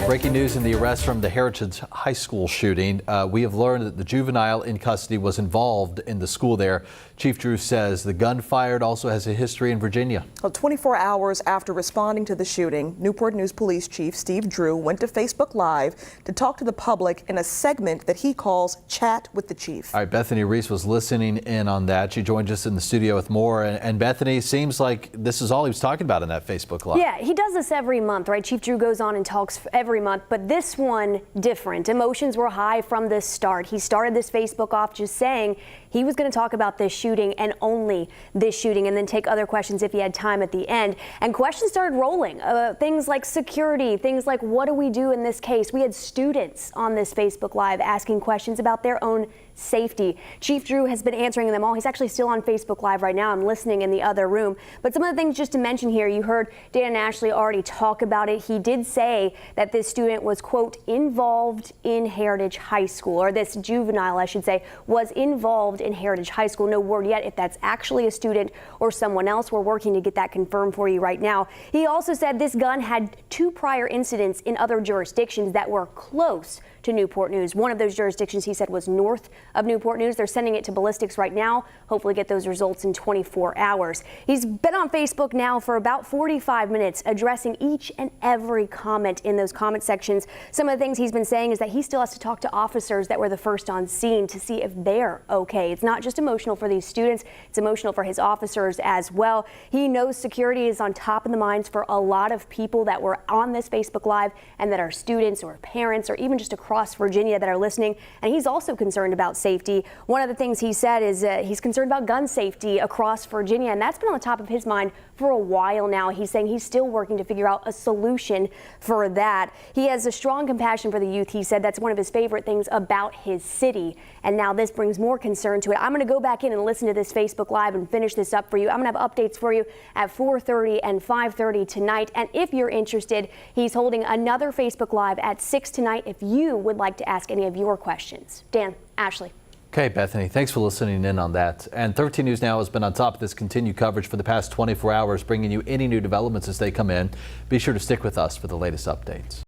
Breaking news in the arrest from the Heritage High School shooting. We have learned that the juvenile in custody was involved in the school there. Chief Drew says the gun fired also has a history in Virginia. Well, 24 hours after responding to the shooting, Newport News Police Chief Steve Drew went to Facebook Live to talk to the public in a segment that he calls Chat with the Chief. All right, Bethany Reese was listening in on that. She joined us in the studio with more. And Bethany, seems like this is all he was talking about in that Facebook Live. Yeah, he does this every month, right? Chief Drew goes on and talks every month, but this one different. Emotions were high from the start. He started this Facebook off just saying he was going to talk about this shooting and only this shooting, and then take other questions if he had time at the end. And questions started rolling. Things like security, things like what do we do in this case? We had students on this Facebook Live asking questions about their own safety. Chief Drew has been answering them all. He's actually still on Facebook Live right now. I'm listening in the other room. But some of the things just to mention here, you heard Dan and Ashley already talk about it. He did say that this student was, quote, involved in Heritage High School, or this juvenile, I should say, was involved in Heritage High School. No word yet if that's actually a student or someone else. We're working to get that confirmed for you right now. He also said this gun had 2 prior incidents in other jurisdictions that were close to Newport News. One of those jurisdictions, he said, was north of Newport News. They're sending it to ballistics right now. Hopefully get those results in 24 hours. He's been on Facebook now for about 45 minutes addressing each and every comment in those comment sections. Some of the things he's been saying is that he still has to talk to officers that were the first on scene to see if they're okay. It's not just emotional for these students, it's emotional for his officers as well. He knows security is on top of the minds for a lot of people that were on this Facebook Live and that are students or parents or even just across Virginia that are listening. And he's also concerned about safety. One of the things he said is he's concerned about gun safety across Virginia, and that's been on the top of his mind for a while now. He's saying he's still working to figure out a solution for that. He has a strong compassion for the youth. He said that's one of his favorite things about his city, and now this brings more concern to it. I'm going to go back in and listen to this Facebook Live and finish this up for you. I'm going to have updates for you at 4:30 and 5:30 tonight, and if you're interested, he's holding another Facebook Live at 6 tonight if you would like to ask any of your questions. Dan, Ashley. Okay, Bethany, thanks for listening in on that. And 13 News Now has been on top of this continued coverage for the past 24 hours, bringing you any new developments as they come in. Be sure to stick with us for the latest updates.